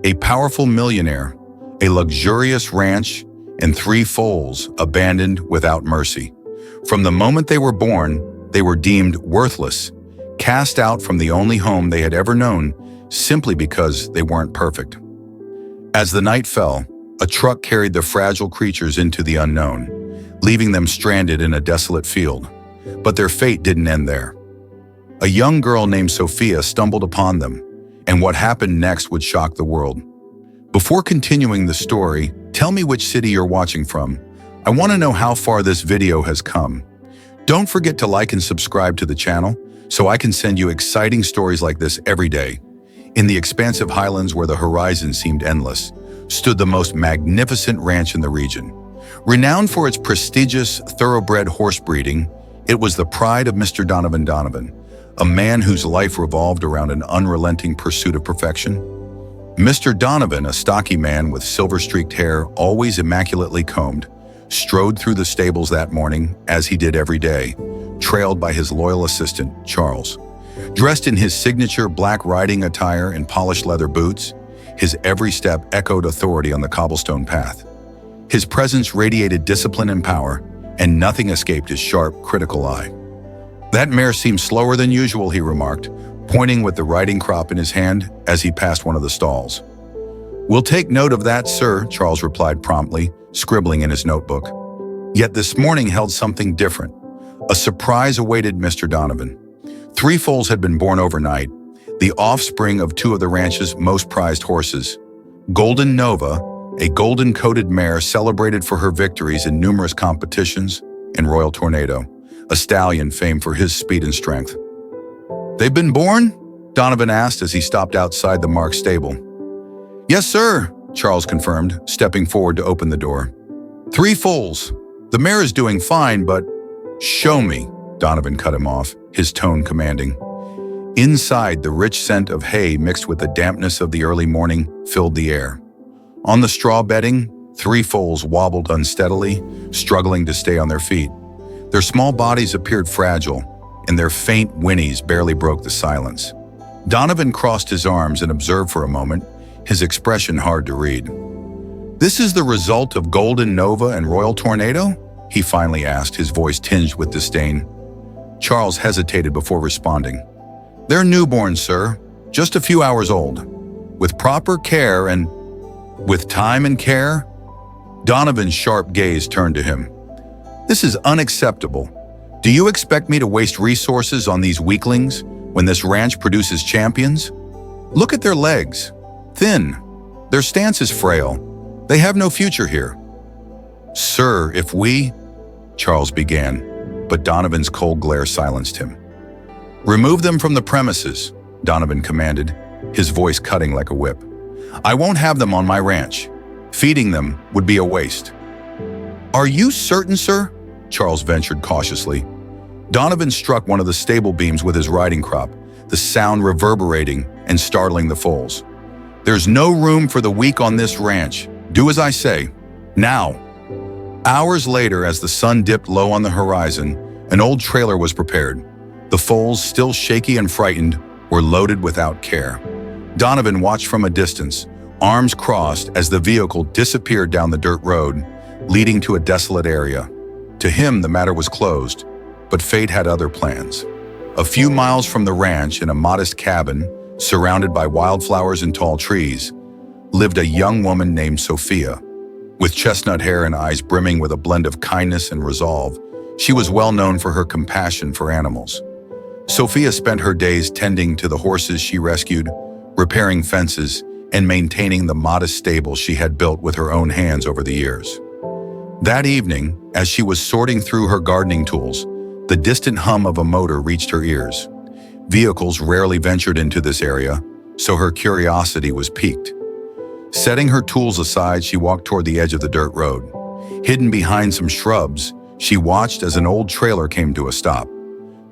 A powerful millionaire, a luxurious ranch, and 3 foals abandoned without mercy. From the moment they were born, they were deemed worthless, cast out from the only home they had ever known simply because they weren't perfect. As the night fell, a truck carried the fragile creatures into the unknown, leaving them stranded in a desolate field. But their fate didn't end there. A young girl named Sophia stumbled upon them, and what happened next would shock the world. Before continuing the story, tell me which city you're watching from. I want to know how far this video has come. Don't forget to like and subscribe to the channel so I can send you exciting stories like this every day. In the expansive highlands where the horizon seemed endless, stood the most magnificent ranch in the region. Renowned for its prestigious thoroughbred horse breeding, it was the pride of Mr. Donovan, a man whose life revolved around an unrelenting pursuit of perfection. Mr. Donovan, a stocky man with silver-streaked hair, always immaculately combed, strode through the stables that morning, as he did every day, trailed by his loyal assistant, Charles. Dressed in his signature black riding attire and polished leather boots, his every step echoed authority on the cobblestone path. His presence radiated discipline and power, and nothing escaped his sharp, critical eye. "That mare seems slower than usual," he remarked, pointing with the riding crop in his hand as he passed one of the stalls. "We'll take note of that, sir," Charles replied promptly, scribbling in his notebook. Yet this morning held something different. A surprise awaited Mr. Donovan. 3 foals had been born overnight, the offspring of 2 of the ranch's most prized horses. Golden Nova, a golden-coated mare celebrated for her victories in numerous competitions, and Royal Tornado, a stallion famed for his speed and strength. "They've been born?" Donovan asked as he stopped outside the Mark stable. "Yes, sir," Charles confirmed, stepping forward to open the door. 3 foals. The mare is doing fine, but—" "Show me," Donovan cut him off, his tone commanding. Inside, the rich scent of hay mixed with the dampness of the early morning filled the air. On the straw bedding, 3 foals wobbled unsteadily, struggling to stay on their feet. Their small bodies appeared fragile, and their faint whinnies barely broke the silence. Donovan crossed his arms and observed for a moment, his expression hard to read. "This is the result of Golden Nova and Royal Tornado?" he finally asked, his voice tinged with disdain. Charles hesitated before responding. "They're newborns, sir, just a few hours old. With proper care and—" "With time and care?" Donovan's sharp gaze turned to him. "This is unacceptable. Do you expect me to waste resources on these weaklings when this ranch produces champions? Look at their legs. Thin. Their stance is frail. They have no future here." "Sir, if we—" Charles began, but Donovan's cold glare silenced him. "Remove them from the premises," Donovan commanded, his voice cutting like a whip. "I won't have them on my ranch. Feeding them would be a waste." "Are you certain, sir?" Charles ventured cautiously. Donovan struck one of the stable beams with his riding crop, the sound reverberating and startling the foals. "There's no room for the weak on this ranch. Do as I say. Now." Hours later, as the sun dipped low on the horizon, an old trailer was prepared. The foals, still shaky and frightened, were loaded without care. Donovan watched from a distance, arms crossed as the vehicle disappeared down the dirt road, leading to a desolate area. To him, the matter was closed, but fate had other plans. A few miles from the ranch, in a modest cabin, surrounded by wildflowers and tall trees, lived a young woman named Sophia. With chestnut hair and eyes brimming with a blend of kindness and resolve, she was well known for her compassion for animals. Sophia spent her days tending to the horses she rescued, repairing fences, and maintaining the modest stable she had built with her own hands over the years. That evening, as she was sorting through her gardening tools, the distant hum of a motor reached her ears. Vehicles rarely ventured into this area, so her curiosity was piqued. Setting her tools aside, she walked toward the edge of the dirt road. Hidden behind some shrubs, she watched as an old trailer came to a stop.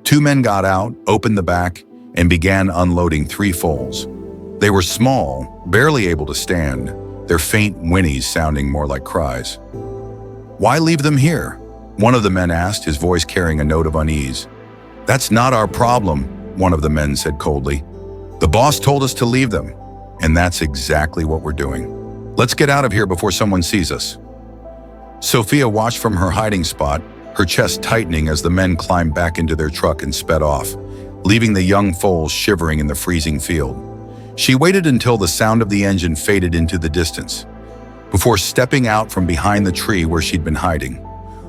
2 men got out, opened the back, and began unloading 3 foals. They were small, barely able to stand, their faint whinnies sounding more like cries. "Why leave them here?" one of the men asked, his voice carrying a note of unease. "That's not our problem," one of the men said coldly. "The boss told us to leave them, And that's exactly what we're doing. Let's get out of here before someone sees us. Sophia watched from her hiding spot, her chest tightening as the men climbed back into their truck and sped off, leaving the young foals shivering in the freezing field. She waited until the sound of the engine faded into the distance, before stepping out from behind the tree where she'd been hiding.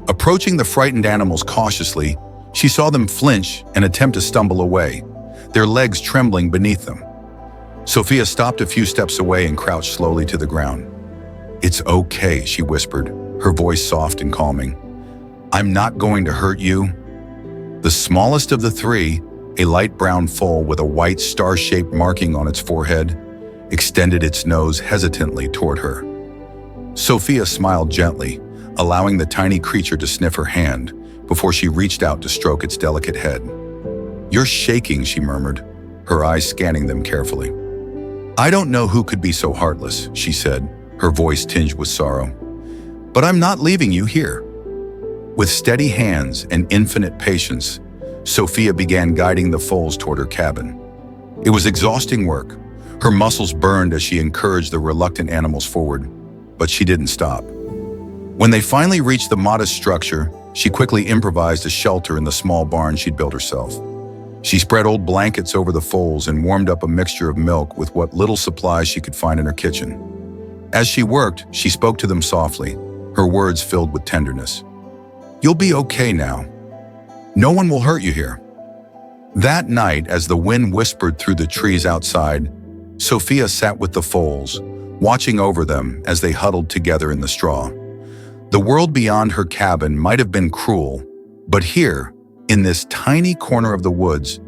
Approaching the frightened animals cautiously, she saw them flinch and attempt to stumble away, their legs trembling beneath them. Sophia stopped a few steps away and crouched slowly to the ground. "It's okay," she whispered, her voice soft and calming. "I'm not going to hurt you." The smallest of the three, a light brown foal with a white star-shaped marking on its forehead, extended its nose hesitantly toward her. Sophia smiled gently, allowing the tiny creature to sniff her hand before she reached out to stroke its delicate head. "You're shaking," she murmured, her eyes scanning them carefully. "I don't know who could be so heartless," she said, her voice tinged with sorrow. "But I'm not leaving you here." With steady hands and infinite patience, Sophia began guiding the foals toward her cabin. It was exhausting work. Her muscles burned as she encouraged the reluctant animals forward, but she didn't stop. When they finally reached the modest structure, she quickly improvised a shelter in the small barn she'd built herself. She spread old blankets over the foals and warmed up a mixture of milk with what little supplies she could find in her kitchen. As she worked, she spoke to them softly, her words filled with tenderness. "You'll be okay now. No one will hurt you here." That night, as the wind whispered through the trees outside, Sophia sat with the foals, watching over them as they huddled together in the straw. The world beyond her cabin might have been cruel, but here, in this tiny corner of the woods,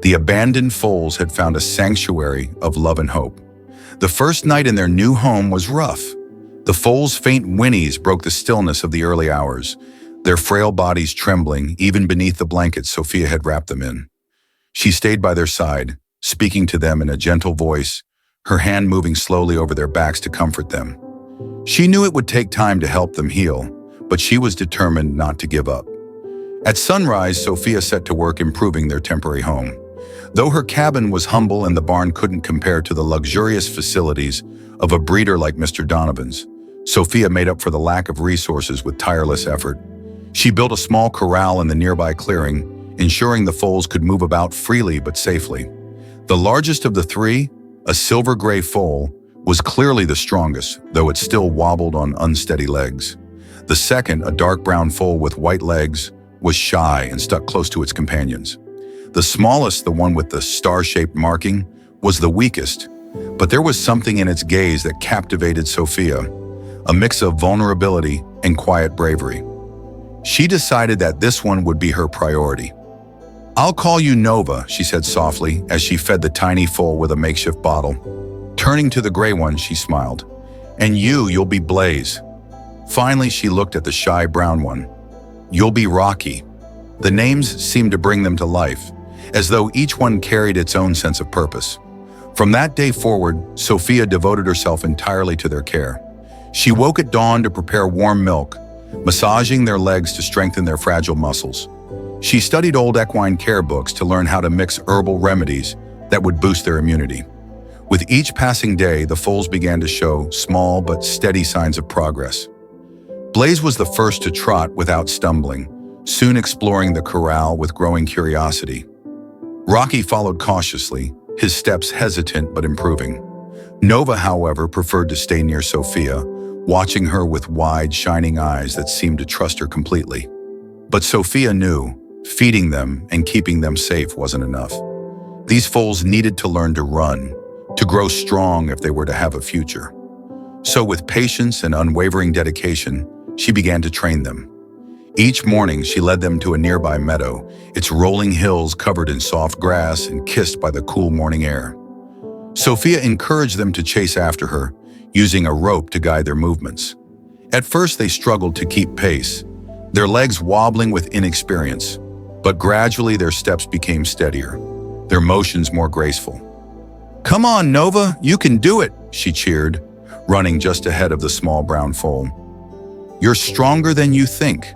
the abandoned foals had found a sanctuary of love and hope. The first night in their new home was rough. The foals' faint whinnies broke the stillness of the early hours, their frail bodies trembling even beneath the blankets Sophia had wrapped them in. She stayed by their side, speaking to them in a gentle voice, her hand moving slowly over their backs to comfort them. She knew it would take time to help them heal, but she was determined not to give up. At sunrise, Sophia set to work improving their temporary home. Though her cabin was humble and the barn couldn't compare to the luxurious facilities of a breeder like Mr. Donovan's, Sophia made up for the lack of resources with tireless effort. She built a small corral in the nearby clearing, ensuring the foals could move about freely but safely. The largest of the three, a silver gray foal, was clearly the strongest, though it still wobbled on unsteady legs. The second, a dark brown foal with white legs, was shy and stuck close to its companions. The smallest, the one with the star-shaped marking, was the weakest, but there was something in its gaze that captivated Sophia, a mix of vulnerability and quiet bravery. She decided that this one would be her priority. "I'll call you Nova," she said softly as she fed the tiny foal with a makeshift bottle. Turning to the gray one, she smiled. "And you'll be Blaze." Finally, she looked at the shy brown one. "You'll be Rocky." The names seemed to bring them to life, as though each one carried its own sense of purpose. From that day forward, Sophia devoted herself entirely to their care. She woke at dawn to prepare warm milk, massaging their legs to strengthen their fragile muscles. She studied old equine care books to learn how to mix herbal remedies that would boost their immunity. With each passing day, the foals began to show small but steady signs of progress. Blaze was the first to trot without stumbling, soon exploring the corral with growing curiosity. Rocky followed cautiously, his steps hesitant but improving. Nova, however, preferred to stay near Sophia, watching her with wide, shining eyes that seemed to trust her completely. But Sophia knew, feeding them and keeping them safe wasn't enough. These foals needed to learn to run, to grow strong if they were to have a future. So with patience and unwavering dedication, she began to train them. Each morning, she led them to a nearby meadow, its rolling hills covered in soft grass and kissed by the cool morning air. Sophia encouraged them to chase after her, using a rope to guide their movements. At first, they struggled to keep pace, their legs wobbling with inexperience, but gradually their steps became steadier, their motions more graceful. "Come on, Nova, you can do it," she cheered, running just ahead of the small brown foal. "You're stronger than you think."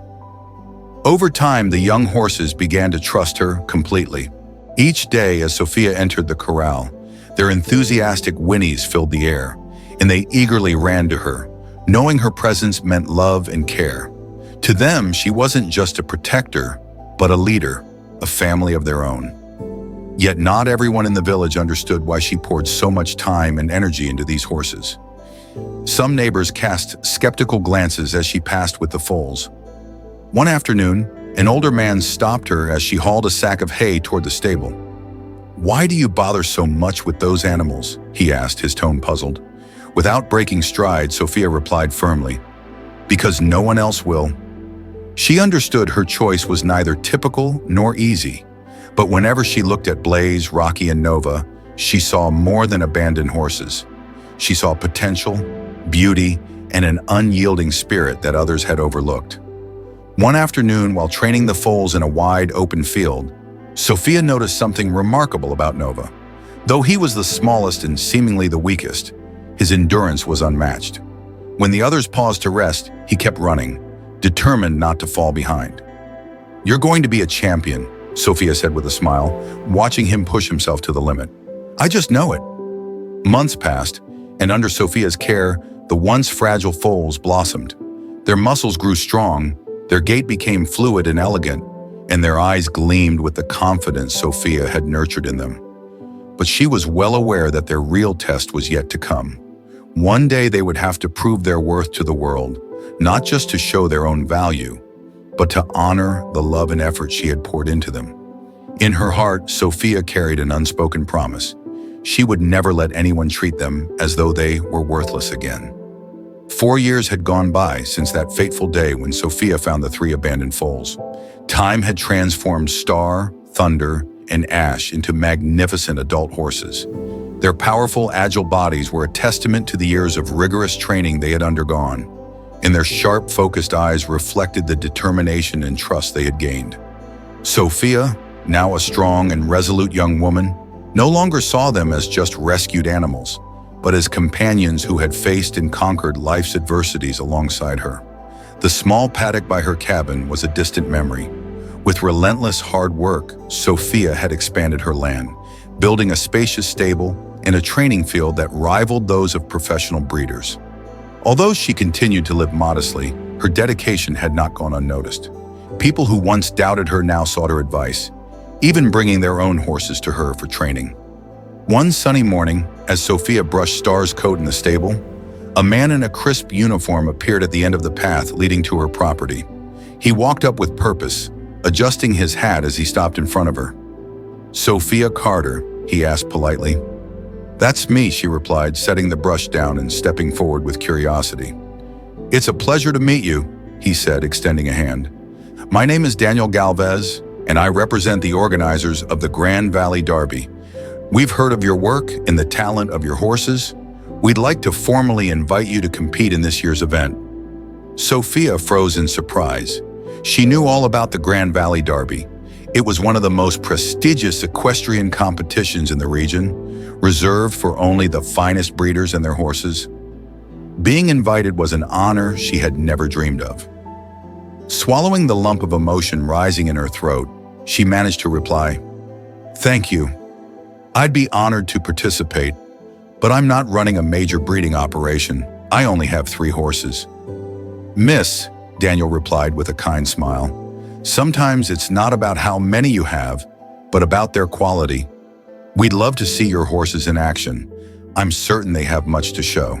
Over time, the young horses began to trust her completely. Each day, as Sophia entered the corral, Their enthusiastic whinnies filled the air, and they eagerly ran to her, knowing her presence meant love and care. To them, she wasn't just a protector, but a leader, a family of their own. Yet not everyone in the village understood why she poured so much time and energy into these horses. Some neighbors cast skeptical glances as she passed with the foals. One afternoon, an older man stopped her as she hauled a sack of hay toward the stable. "Why do you bother so much with those animals?" he asked, his tone puzzled. Without breaking stride, Sophia replied firmly, "Because no one else will." She understood her choice was neither typical nor easy, but whenever she looked at Blaze, Rocky, and Nova, she saw more than abandoned horses. She saw potential, beauty, and an unyielding spirit that others had overlooked. One afternoon, while training the foals in a wide, open field, Sophia noticed something remarkable about Nova. Though he was the smallest and seemingly the weakest, his endurance was unmatched. When the others paused to rest, he kept running, determined not to fall behind. "You're going to be a champion," Sophia said with a smile, watching him push himself to the limit. "I just know it." Months passed, and under Sophia's care, the once fragile foals blossomed. Their muscles grew strong, their gait became fluid and elegant, and their eyes gleamed with the confidence Sophia had nurtured in them. But she was well aware that their real test was yet to come. One day they would have to prove their worth to the world, not just to show their own value, but to honor the love and effort she had poured into them. In her heart, Sophia carried an unspoken promise. She would never let anyone treat them as though they were worthless again. 4 years had gone by since that fateful day when Sophia found the 3 abandoned foals. Time had transformed Star, Thunder, and Ash into magnificent adult horses. Their powerful, agile bodies were a testament to the years of rigorous training they had undergone, and their sharp, focused eyes reflected the determination and trust they had gained. Sophia, now a strong and resolute young woman, no longer saw them as just rescued animals, but as companions who had faced and conquered life's adversities alongside her. The small paddock by her cabin was a distant memory. With relentless hard work, Sophia had expanded her land, building a spacious stable and a training field that rivaled those of professional breeders. Although she continued to live modestly, her dedication had not gone unnoticed. People who once doubted her now sought her advice, even bringing their own horses to her for training. One sunny morning, as Sophia brushed Star's coat in the stable, a man in a crisp uniform appeared at the end of the path leading to her property. He walked up with purpose, adjusting his hat as he stopped in front of her. "Sophia Carter?" he asked politely. "That's me," she replied, setting the brush down and stepping forward with curiosity. "It's a pleasure to meet you," he said, extending a hand. "My name is Daniel Galvez, and I represent the organizers of the Grand Valley Derby. We've heard of your work and the talent of your horses. We'd like to formally invite you to compete in this year's event." Sophia froze in surprise. She knew all about the Grand Valley Derby. It was one of the most prestigious equestrian competitions in the region, reserved for only the finest breeders and their horses. Being invited was an honor she had never dreamed of. Swallowing the lump of emotion rising in her throat, she managed to reply, "Thank you. I'd be honored to participate, but I'm not running a major breeding operation. I only have 3 horses." "Miss," Daniel replied with a kind smile, "sometimes it's not about how many you have, but about their quality. We'd love to see your horses in action. I'm certain they have much to show."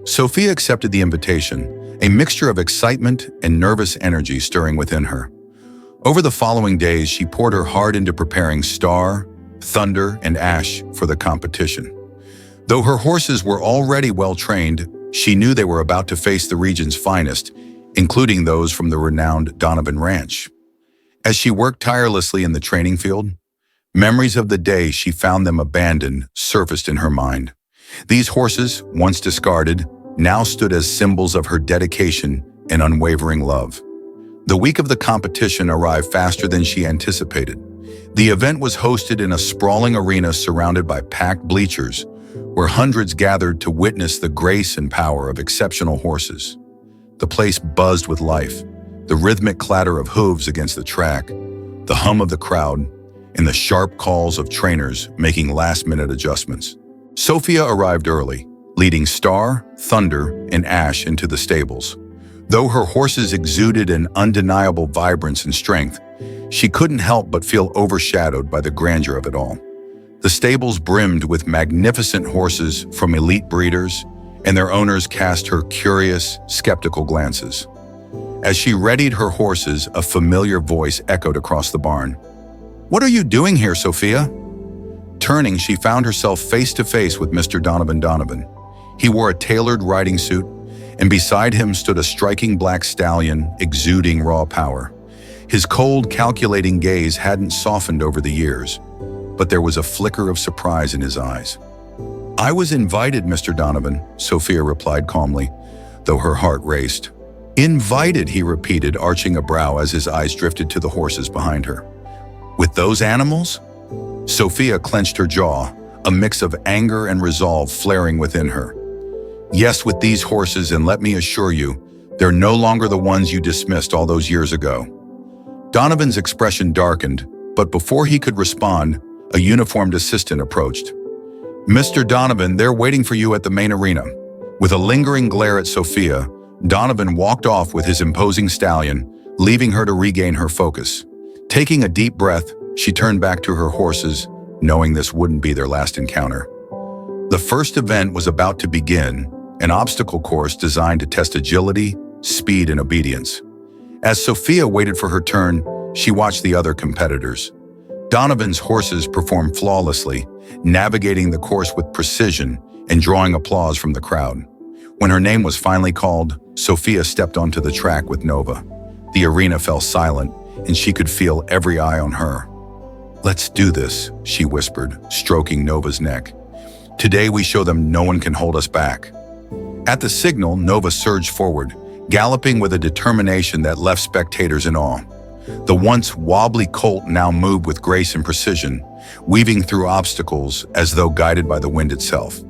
Sophia accepted the invitation, a mixture of excitement and nervous energy stirring within her. Over the following days, she poured her heart into preparing Star, Thunder, and Ash for the competition. Though her horses were already well-trained, she knew they were about to face the region's finest, including those from the renowned Donovan Ranch. As she worked tirelessly in the training field, memories of the day she found them abandoned surfaced in her mind. These horses, once discarded, now stood as symbols of her dedication and unwavering love. The week of the competition arrived faster than she anticipated. The event was hosted in a sprawling arena surrounded by packed bleachers, where hundreds gathered to witness the grace and power of exceptional horses. The place buzzed with life, the rhythmic clatter of hooves against the track, the hum of the crowd, in the sharp calls of trainers making last-minute adjustments. Sophia arrived early, leading Star, Thunder, and Ash into the stables. Though her horses exuded an undeniable vibrance and strength, she couldn't help but feel overshadowed by the grandeur of it all. The stables brimmed with magnificent horses from elite breeders, and their owners cast her curious, skeptical glances. As she readied her horses, a familiar voice echoed across the barn. "What are you doing here, Sophia?" Turning, she found herself face to face with Mr. Donovan. He wore a tailored riding suit, and beside him stood a striking black stallion exuding raw power. His cold, calculating gaze hadn't softened over the years, but there was a flicker of surprise in his eyes. "I was invited, Mr. Donovan," Sophia replied calmly, though her heart raced. "Invited," he repeated, arching a brow as his eyes drifted to the horses behind her. "With those animals?" Sophia clenched her jaw, a mix of anger and resolve flaring within her. "Yes, with these horses, and let me assure you, they're no longer the ones you dismissed all those years ago." Donovan's expression darkened, but before he could respond, a uniformed assistant approached. "Mr. Donovan, they're waiting for you at the main arena." With a lingering glare at Sophia, Donovan walked off with his imposing stallion, leaving her to regain her focus. Taking a deep breath, she turned back to her horses, knowing this wouldn't be their last encounter. The first event was about to begin, an obstacle course designed to test agility, speed, and obedience. As Sophia waited for her turn, she watched the other competitors. Donovan's horses performed flawlessly, navigating the course with precision and drawing applause from the crowd. When her name was finally called, Sophia stepped onto the track with Nova. The arena fell silent, and she could feel every eye on her. "Let's do this," she whispered, stroking Nova's neck. "Today we show them no one can hold us back." At the signal, Nova surged forward, galloping with a determination that left spectators in awe. The once wobbly colt now moved with grace and precision, weaving through obstacles as though guided by the wind itself.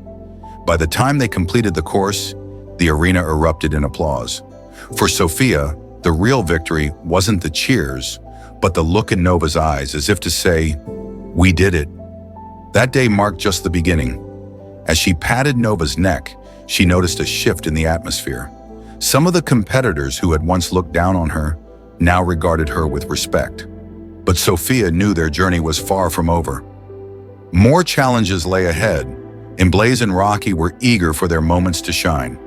By the time they completed the course, the arena erupted in applause. For Sophia, the real victory wasn't the cheers, but the look in Nova's eyes, as if to say, "We did it." That day marked just the beginning. As she patted Nova's neck, she noticed a shift in the atmosphere. Some of the competitors who had once looked down on her now regarded her with respect. But Sophia knew their journey was far from over. More challenges lay ahead, and Blaze and Rocky were eager for their moments to shine.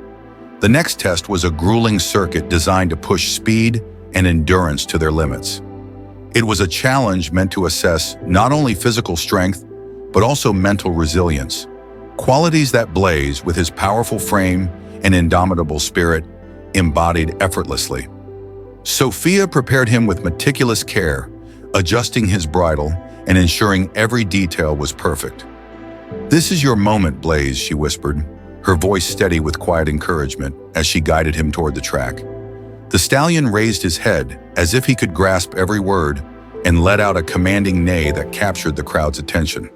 The next test was a grueling circuit designed to push speed and endurance to their limits. It was a challenge meant to assess not only physical strength, but also mental resilience, qualities that Blaze, with his powerful frame and indomitable spirit, embodied effortlessly. Sophia prepared him with meticulous care, adjusting his bridle and ensuring every detail was perfect. "This is your moment, Blaze," she whispered, her voice steady with quiet encouragement as she guided him toward the track. The stallion raised his head as if he could grasp every word and let out a commanding neigh that captured the crowd's attention.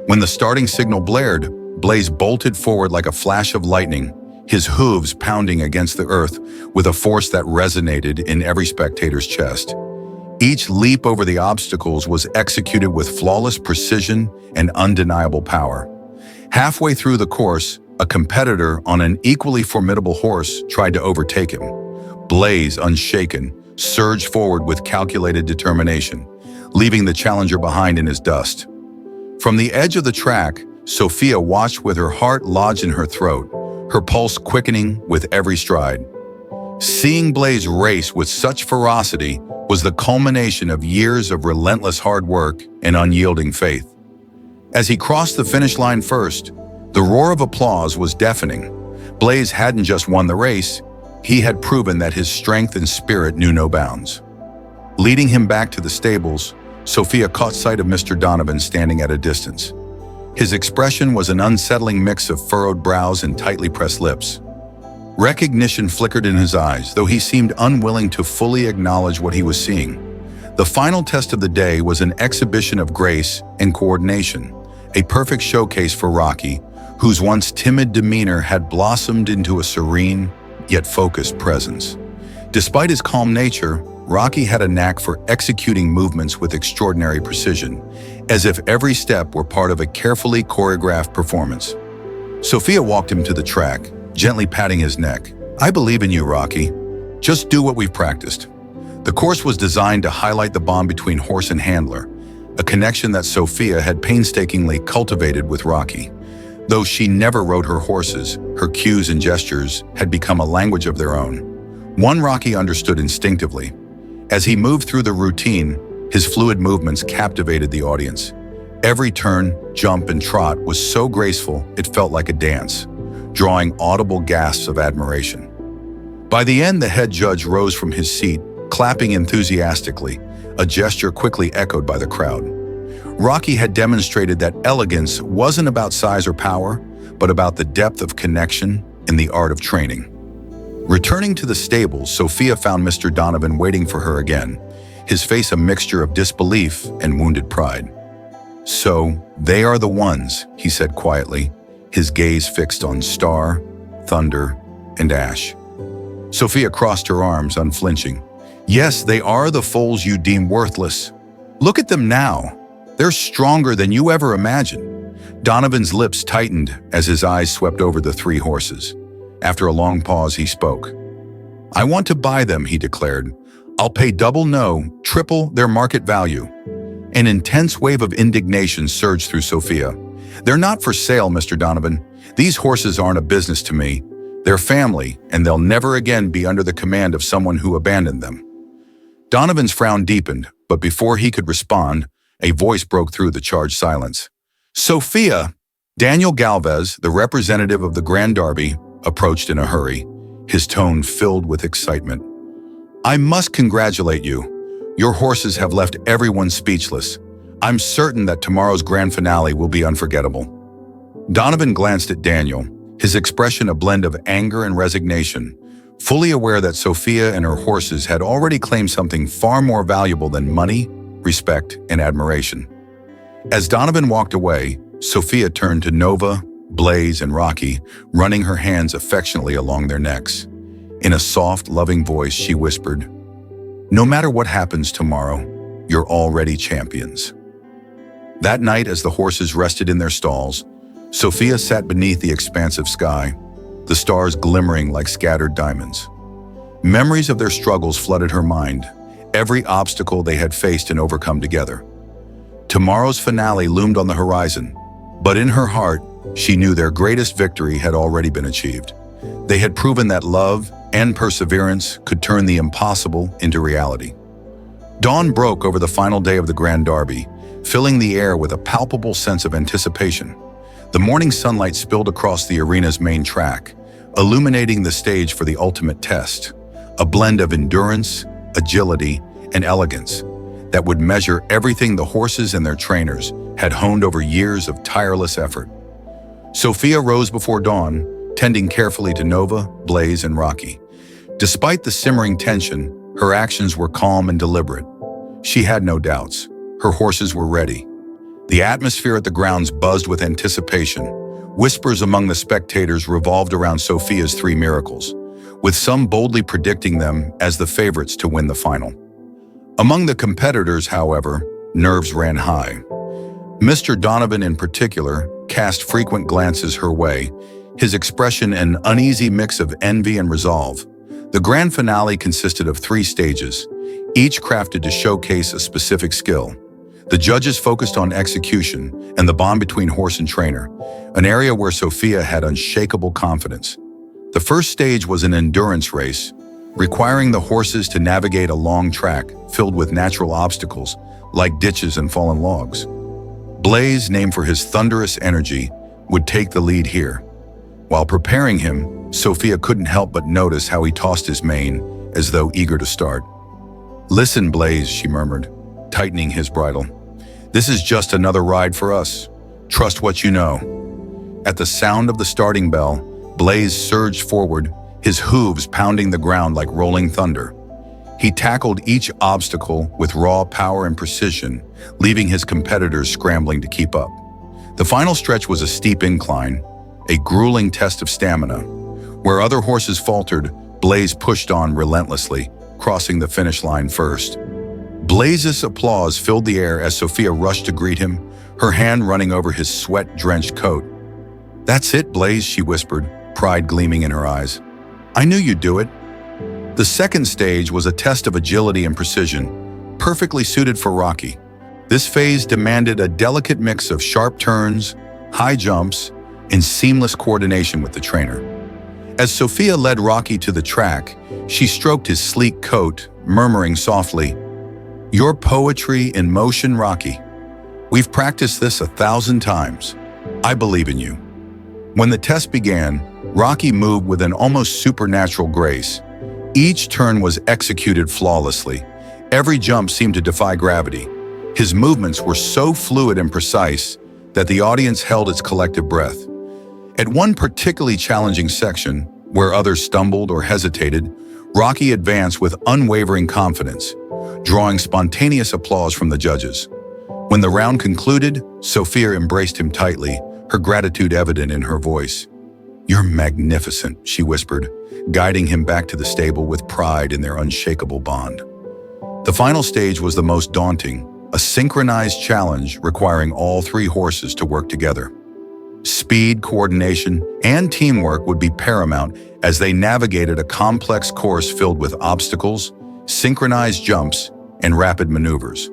When the starting signal blared, Blaze bolted forward like a flash of lightning, his hooves pounding against the earth with a force that resonated in every spectator's chest. Each leap over the obstacles was executed with flawless precision and undeniable power. Halfway through the course, a competitor on an equally formidable horse tried to overtake him. Blaze, unshaken, surged forward with calculated determination, leaving the challenger behind in his dust. From the edge of the track, Sophia watched with her heart lodged in her throat, her pulse quickening with every stride. Seeing Blaze race with such ferocity was the culmination of years of relentless hard work and unyielding faith. As he crossed the finish line first, the roar of applause was deafening. Blaze hadn't just won the race, he had proven that his strength and spirit knew no bounds. Leading him back to the stables, Sophia caught sight of Mr. Donovan standing at a distance. His expression was an unsettling mix of furrowed brows and tightly pressed lips. Recognition flickered in his eyes, though he seemed unwilling to fully acknowledge what he was seeing. The final test of the day was an exhibition of grace and coordination, a perfect showcase for Rocky, whose once timid demeanor had blossomed into a serene, yet focused presence. Despite his calm nature, Rocky had a knack for executing movements with extraordinary precision, as if every step were part of a carefully choreographed performance. Sophia walked him to the track, gently patting his neck. "I believe in you, Rocky. Just do what we've practiced." The course was designed to highlight the bond between horse and handler, a connection that Sophia had painstakingly cultivated with Rocky. Though she never rode her horses, her cues and gestures had become a language of their own. One Rocky understood instinctively. As he moved through the routine, his fluid movements captivated the audience. Every turn, jump, and trot was so graceful it felt like a dance, drawing audible gasps of admiration. By the end, the head judge rose from his seat, clapping enthusiastically, a gesture quickly echoed by the crowd. Rocky had demonstrated that elegance wasn't about size or power, but about the depth of connection in the art of training. Returning to the stables, Sophia found Mr. Donovan waiting for her again, his face a mixture of disbelief and wounded pride. "So, they are the ones," he said quietly, his gaze fixed on Star, Thunder, and Ash. Sophia crossed her arms, unflinching. "Yes, they are the foals you deem worthless. Look at them now. They're stronger than you ever imagined." Donovan's lips tightened as his eyes swept over the three horses. After a long pause, he spoke. "I want to buy them," he declared. "I'll pay double, no, triple their market value." An intense wave of indignation surged through Sophia. "They're not for sale, Mr. Donovan. These horses aren't a business to me. They're family, and they'll never again be under the command of someone who abandoned them." Donovan's frown deepened, but before he could respond, a voice broke through the charged silence. "Sophia!" Daniel Galvez, the representative of the Grand Derby, approached in a hurry, his tone filled with excitement. "I must congratulate you. Your horses have left everyone speechless. I'm certain that tomorrow's grand finale will be unforgettable." Donovan glanced at Daniel, his expression a blend of anger and resignation, fully aware that Sophia and her horses had already claimed something far more valuable than money, respect, and admiration. As Donovan walked away, Sophia turned to Nova, Blaze, and Rocky, running her hands affectionately along their necks. In a soft, loving voice, she whispered, "No matter what happens tomorrow, you're already champions." That night, as the horses rested in their stalls, Sophia sat beneath the expansive sky, the stars glimmering like scattered diamonds. Memories of their struggles flooded her mind, every obstacle they had faced and overcome together. Tomorrow's finale loomed on the horizon, but in her heart, she knew their greatest victory had already been achieved. They had proven that love and perseverance could turn the impossible into reality. Dawn broke over the final day of the Grand Derby, filling the air with a palpable sense of anticipation. The morning sunlight spilled across the arena's main track, illuminating the stage for the ultimate test, a blend of endurance, agility, and elegance that would measure everything the horses and their trainers had honed over years of tireless effort. Sophia rose before dawn, tending carefully to Nova, Blaze, and Rocky. Despite the simmering tension, her actions were calm and deliberate. She had no doubts. Her horses were ready. The atmosphere at the grounds buzzed with anticipation. Whispers among the spectators revolved around Sophia's three miracles, with some boldly predicting them as the favorites to win the final. Among the competitors, however, nerves ran high. Mr. Donovan in particular cast frequent glances her way, his expression an uneasy mix of envy and resolve. The grand finale consisted of 3 stages, each crafted to showcase a specific skill. The judges focused on execution and the bond between horse and trainer, an area where Sophia had unshakable confidence. The first stage was an endurance race, requiring the horses to navigate a long track filled with natural obstacles like ditches and fallen logs. Blaze, named for his thunderous energy, would take the lead here. While preparing him, Sophia couldn't help but notice how he tossed his mane, as though eager to start. "Listen, Blaze," she murmured, tightening his bridle. "This is just another ride for us. Trust what you know." At the sound of the starting bell, Blaze surged forward, his hooves pounding the ground like rolling thunder. He tackled each obstacle with raw power and precision, leaving his competitors scrambling to keep up. The final stretch was a steep incline, a grueling test of stamina. Where other horses faltered, Blaze pushed on relentlessly, crossing the finish line first. Blaze's applause filled the air as Sophia rushed to greet him, her hand running over his sweat-drenched coat. "That's it, Blaze," she whispered, pride gleaming in her eyes. "I knew you'd do it." The second stage was a test of agility and precision, perfectly suited for Rocky. This phase demanded a delicate mix of sharp turns, high jumps, and seamless coordination with the trainer. As Sophia led Rocky to the track, she stroked his sleek coat, murmuring softly, "Your poetry in motion, Rocky. We've practiced this 1,000 times. I believe in you." When the test began, Rocky moved with an almost supernatural grace. Each turn was executed flawlessly. Every jump seemed to defy gravity. His movements were so fluid and precise that the audience held its collective breath. At one particularly challenging section, where others stumbled or hesitated, Rocky advanced with unwavering confidence, drawing spontaneous applause from the judges. When the round concluded, Sophia embraced him tightly, her gratitude evident in her voice. "You're magnificent," she whispered, guiding him back to the stable with pride in their unshakable bond. The final stage was the most daunting, a synchronized challenge requiring all three horses to work together. Speed, coordination, and teamwork would be paramount as they navigated a complex course filled with obstacles, synchronized jumps, and rapid maneuvers.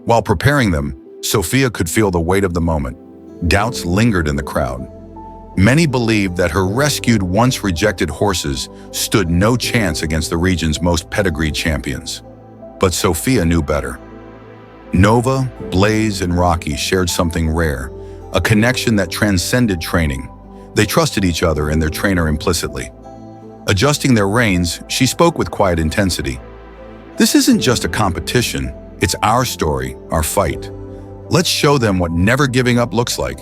While preparing them, Sophia could feel the weight of the moment. Doubts lingered in the crowd. Many believed that her rescued, once-rejected horses stood no chance against the region's most pedigreed champions. But Sophia knew better. Nova, Blaze, and Rocky shared something rare, a connection that transcended training. They trusted each other and their trainer implicitly. Adjusting their reins, she spoke with quiet intensity. "This isn't just a competition, it's our story, our fight. Let's show them what never giving up looks like."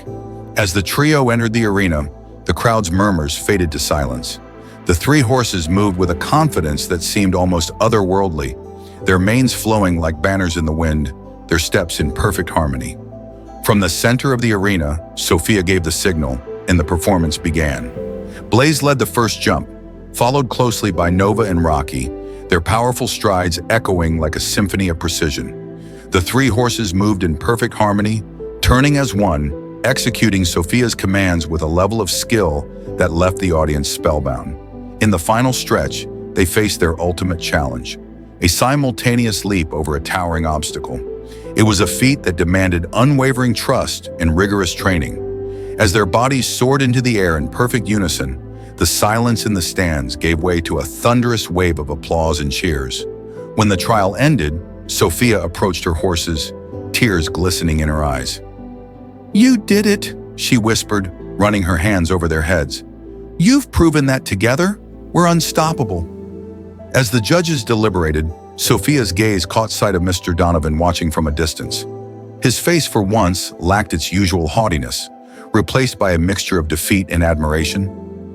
As the trio entered the arena, the crowd's murmurs faded to silence. The three horses moved with a confidence that seemed almost otherworldly, their manes flowing like banners in the wind, their steps in perfect harmony. From the center of the arena, Sophia gave the signal, and the performance began. Blaze led the first jump, followed closely by Nova and Rocky, their powerful strides echoing like a symphony of precision. The three horses moved in perfect harmony, turning as one, executing Sophia's commands with a level of skill that left the audience spellbound. In the final stretch, they faced their ultimate challenge, a simultaneous leap over a towering obstacle. It was a feat that demanded unwavering trust and rigorous training. As their bodies soared into the air in perfect unison, the silence in the stands gave way to a thunderous wave of applause and cheers. When the trial ended, Sophia approached her horses, tears glistening in her eyes. "You did it," she whispered, running her hands over their heads. "You've proven that together, we're unstoppable." As the judges deliberated, Sophia's gaze caught sight of Mr. Donovan watching from a distance. His face for once lacked its usual haughtiness, replaced by a mixture of defeat and admiration.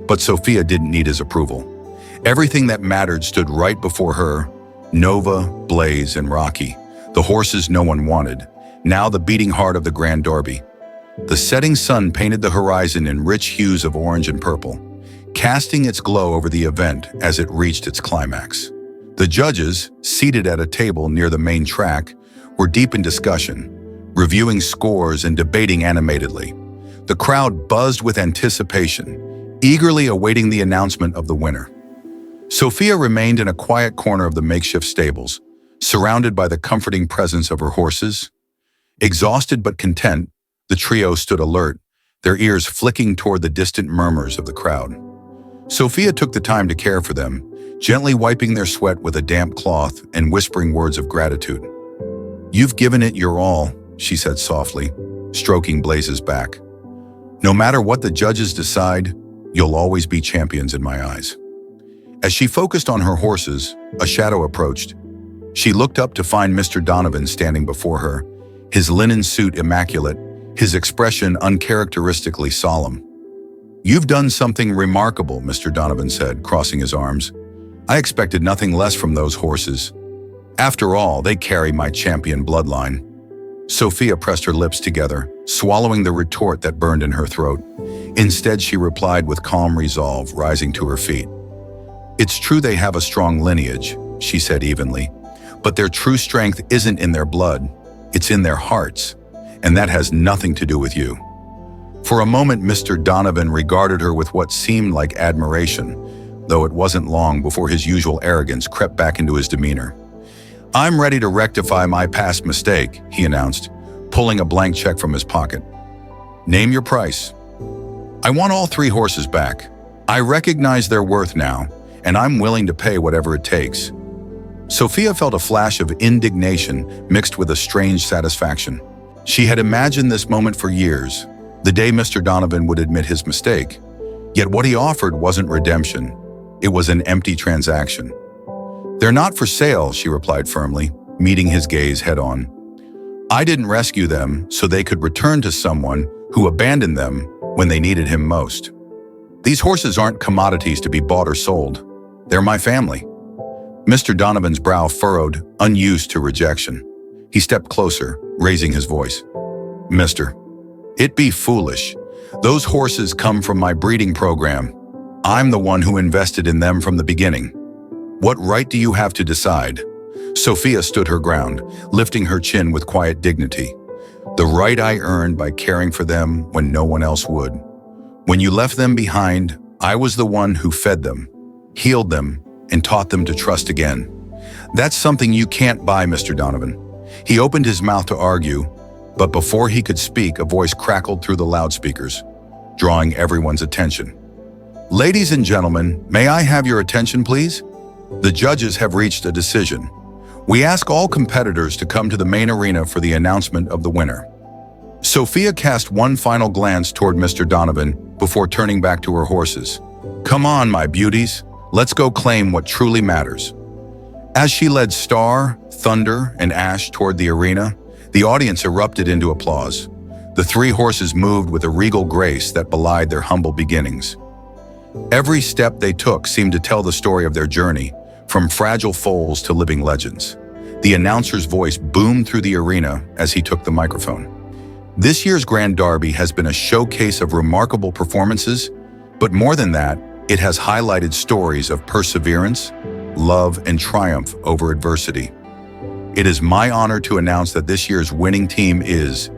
But Sophia didn't need his approval. Everything that mattered stood right before her: Nova, Blaze, and Rocky, the horses no one wanted, now the beating heart of the Grand Derby. The setting sun painted the horizon in rich hues of orange and purple, casting its glow over the event as it reached its climax. The judges, seated at a table near the main track, were deep in discussion, reviewing scores and debating animatedly. The crowd buzzed with anticipation, eagerly awaiting the announcement of the winner. Sophia remained in a quiet corner of the makeshift stables, surrounded by the comforting presence of her horses. Exhausted but content, the trio stood alert, their ears flicking toward the distant murmurs of the crowd. Sophia took the time to care for them, gently wiping their sweat with a damp cloth and whispering words of gratitude. "You've given it your all," she said softly, stroking Blaze's back. "No matter what the judges decide, you'll always be champions in my eyes." As she focused on her horses, a shadow approached. She looked up to find Mr. Donovan standing before her, his linen suit immaculate, his expression uncharacteristically solemn. "You've done something remarkable," Mr. Donovan said, crossing his arms. "I expected nothing less from those horses. After all, they carry my champion bloodline." Sophia pressed her lips together, swallowing the retort that burned in her throat. Instead, she replied with calm resolve, rising to her feet. "It's true they have a strong lineage, she said evenly. But their true strength isn't in their blood, it's in their hearts, and that has nothing to do with you. For a moment, Mr. Donovan regarded her with what seemed like admiration, though it wasn't long before his usual arrogance crept back into his demeanor. "I'm ready to rectify my past mistake," he announced, pulling a blank check from his pocket. "Name your price." "I want all 3 horses back. I recognize their worth now, and I'm willing to pay whatever it takes." Sophia felt a flash of indignation mixed with a strange satisfaction. She had imagined this moment for years, the day Mr. Donovan would admit his mistake. Yet what he offered wasn't redemption. It was an empty transaction. "They're not for sale," she replied firmly, meeting his gaze head-on. "I didn't rescue them so they could return to someone who abandoned them when they needed him most. These horses aren't commodities to be bought or sold. They're my family." Mr. Donovan's brow furrowed, unused to rejection. He stepped closer, raising his voice. "Mister, it be foolish. Those horses come from my breeding program. I'm the one who invested in them from the beginning. What right do you have to decide?" Sophia stood her ground, lifting her chin with quiet dignity. "The right I earned by caring for them when no one else would. When you left them behind, I was the one who fed them, healed them, and taught them to trust again. That's something you can't buy, Mr. Donovan." He opened his mouth to argue, but before he could speak, a voice crackled through the loudspeakers, drawing everyone's attention. "Ladies and gentlemen, may I have your attention, please? The judges have reached a decision. We ask all competitors to come to the main arena for the announcement of the winner." Sophia cast one final glance toward Mr. Donovan before turning back to her horses. "Come on, my beauties. Let's go claim what truly matters." As she led Star, Thunder, and Ash toward the arena, the audience erupted into applause. The 3 horses moved with a regal grace that belied their humble beginnings. Every step they took seemed to tell the story of their journey, from fragile foals to living legends. The announcer's voice boomed through the arena as he took the microphone. "This year's Grand Derby has been a showcase of remarkable performances, but more than that, it has highlighted stories of perseverance, love, and triumph over adversity. It is my honor to announce that this year's winning team is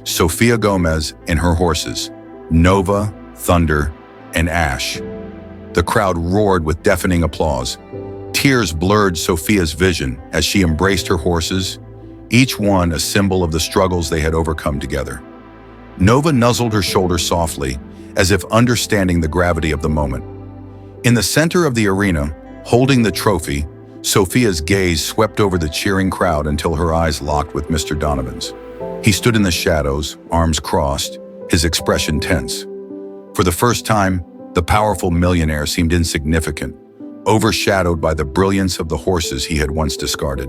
Sophia Gomez and her horses, Nova, Thunder, and Ash." The crowd roared with deafening applause. Tears blurred Sophia's vision as she embraced her horses, each one a symbol of the struggles they had overcome together. Nova nuzzled her shoulder softly, as if understanding the gravity of the moment. In the center of the arena, holding the trophy, Sophia's gaze swept over the cheering crowd until her eyes locked with Mr. Donovan's. He stood in the shadows, arms crossed, his expression tense. For the first time, the powerful millionaire seemed insignificant, overshadowed by the brilliance of the horses he had once discarded.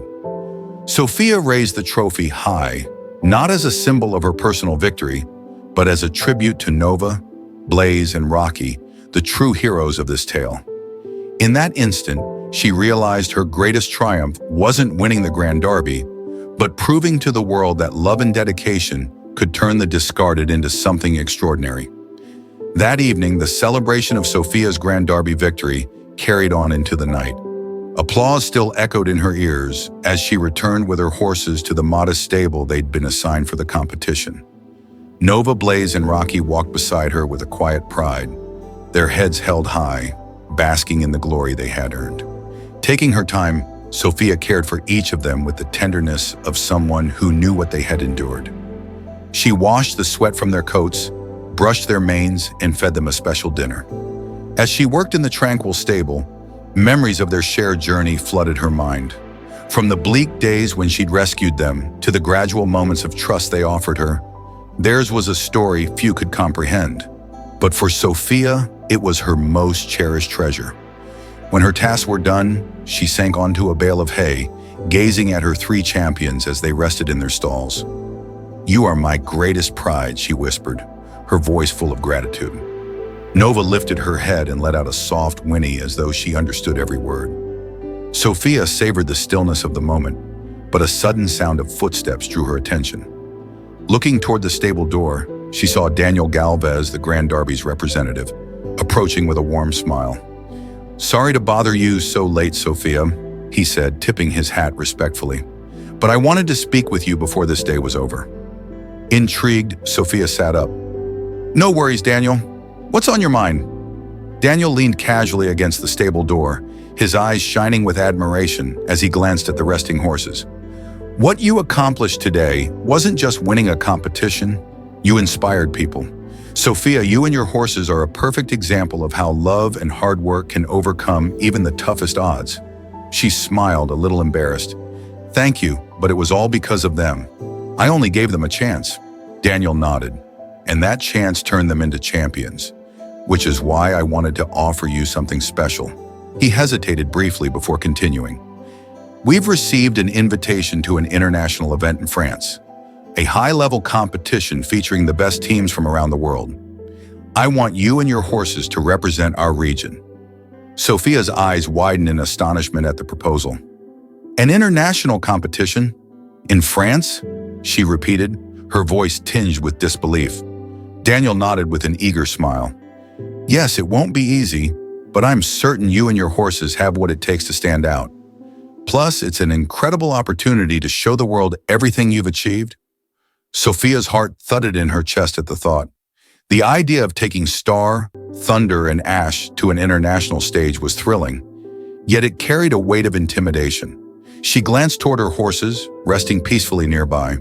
Sophia raised the trophy high, not as a symbol of her personal victory, but as a tribute to Nova, Blaze, and Rocky, the true heroes of this tale. In that instant, she realized her greatest triumph wasn't winning the Grand Derby, but proving to the world that love and dedication could turn the discarded into something extraordinary. That evening, the celebration of Sophia's Grand Derby victory carried on into the night. Applause still echoed in her ears as she returned with her horses to the modest stable they'd been assigned for the competition. Nova, Blaze, and Rocky walked beside her with a quiet pride, their heads held high, basking in the glory they had earned. Taking her time, Sophia cared for each of them with the tenderness of someone who knew what they had endured. She washed the sweat from their coats, brushed their manes, and fed them a special dinner. As she worked in the tranquil stable, memories of their shared journey flooded her mind. From the bleak days when she'd rescued them to the gradual moments of trust they offered her, theirs was a story few could comprehend. But for Sophia, it was her most cherished treasure. When her tasks were done, she sank onto a bale of hay, gazing at her 3 champions as they rested in their stalls. "You are my greatest pride," she whispered, her voice full of gratitude. Nova lifted her head and let out a soft whinny as though she understood every word. Sophia savored the stillness of the moment, but a sudden sound of footsteps drew her attention. Looking toward the stable door, she saw Daniel Galvez, the Grand Derby's representative, approaching with a warm smile. "Sorry to bother you so late, Sophia," he said, tipping his hat respectfully. "But I wanted to speak with you before this day was over." Intrigued, Sophia sat up. "No worries, Daniel. What's on your mind?" Daniel leaned casually against the stable door, his eyes shining with admiration as he glanced at the resting horses. "What you accomplished today wasn't just winning a competition, you inspired people. Sophia, you and your horses are a perfect example of how love and hard work can overcome even the toughest odds." She smiled, a little embarrassed. "Thank you, but it was all because of them. I only gave them a chance." Daniel nodded. "And that chance turned them into champions, which is why I wanted to offer you something special." He hesitated briefly before continuing. "We've received an invitation to an international event in France, a high-level competition featuring the best teams from around the world. I want you and your horses to represent our region." Sophia's eyes widened in astonishment at the proposal. "An international competition? In France?" she repeated, her voice tinged with disbelief. Daniel nodded with an eager smile. "Yes, it won't be easy, but I'm certain you and your horses have what it takes to stand out. Plus, it's an incredible opportunity to show the world everything you've achieved." Sophia's heart thudded in her chest at the thought. The idea of taking Star, Thunder, and Ash to an international stage was thrilling, yet it carried a weight of intimidation. She glanced toward her horses, resting peacefully nearby.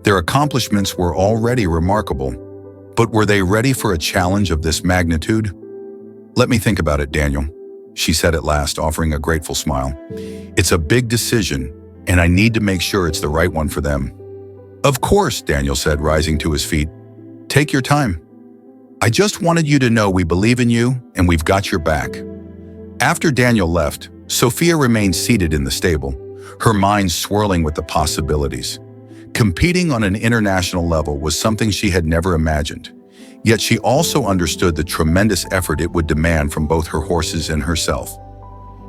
Their accomplishments were already remarkable, but were they ready for a challenge of this magnitude? "Let me think about it, Daniel," she said at last, offering a grateful smile. "It's a big decision, and I need to make sure it's the right one for them." "Of course," Daniel said, rising to his feet. "Take your time. I just wanted you to know we believe in you, and we've got your back." After Daniel left, Sophia remained seated in the stable, her mind swirling with the possibilities. Competing on an international level was something she had never imagined, yet she also understood the tremendous effort it would demand from both her horses and herself.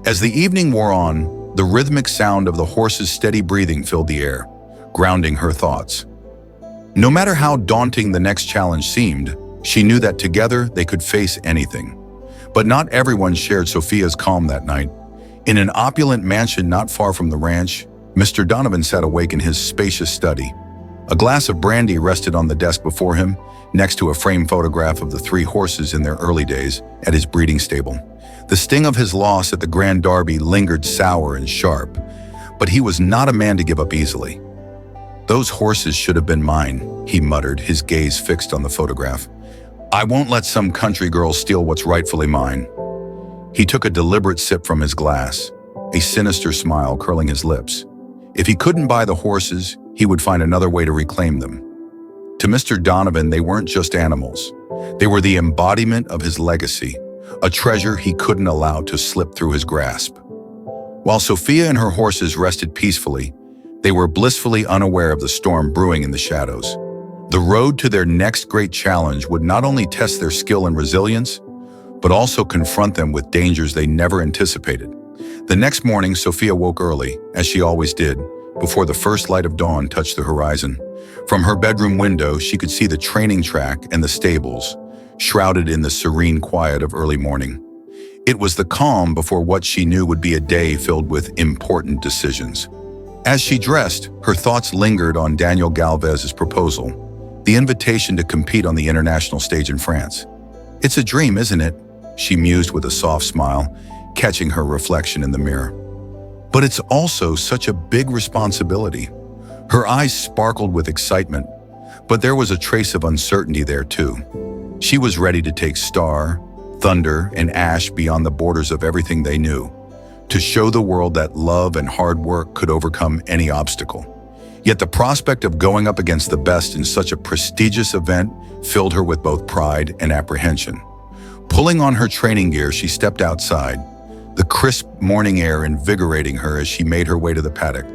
As the evening wore on, the rhythmic sound of the horses' steady breathing filled the air, grounding her thoughts. No matter how daunting the next challenge seemed, she knew that together they could face anything. But not everyone shared Sophia's calm that night. In an opulent mansion not far from the ranch, Mr. Donovan sat awake in his spacious study. A glass of brandy rested on the desk before him, next to a framed photograph of the three horses in their early days at his breeding stable. The sting of his loss at the Grand Derby lingered sour and sharp, but he was not a man to give up easily. "Those horses should have been mine," he muttered, his gaze fixed on the photograph. "I won't let some country girl steal what's rightfully mine." He took a deliberate sip from his glass, a sinister smile curling his lips. If he couldn't buy the horses, he would find another way to reclaim them. To Mr. Donovan, they weren't just animals. They were the embodiment of his legacy, a treasure he couldn't allow to slip through his grasp. While Sophia and her horses rested peacefully, they were blissfully unaware of the storm brewing in the shadows. The road to their next great challenge would not only test their skill and resilience, but also confront them with dangers they never anticipated. The next morning, Sophia woke early, as she always did, before the first light of dawn touched the horizon. From her bedroom window, she could see the training track and the stables, shrouded in the serene quiet of early morning. It was the calm before what she knew would be a day filled with important decisions. As she dressed, her thoughts lingered on Daniel Galvez's proposal, the invitation to compete on the international stage in France. "It's a dream, isn't it?" she mused with a soft smile, catching her reflection in the mirror. "But it's also such a big responsibility." Her eyes sparkled with excitement, but there was a trace of uncertainty there too. She was ready to take Star, Thunder, and Ash beyond the borders of everything they knew, to show the world that love and hard work could overcome any obstacle. Yet the prospect of going up against the best in such a prestigious event filled her with both pride and apprehension. Pulling on her training gear, she stepped outside, the crisp morning air invigorating her as she made her way to the paddock.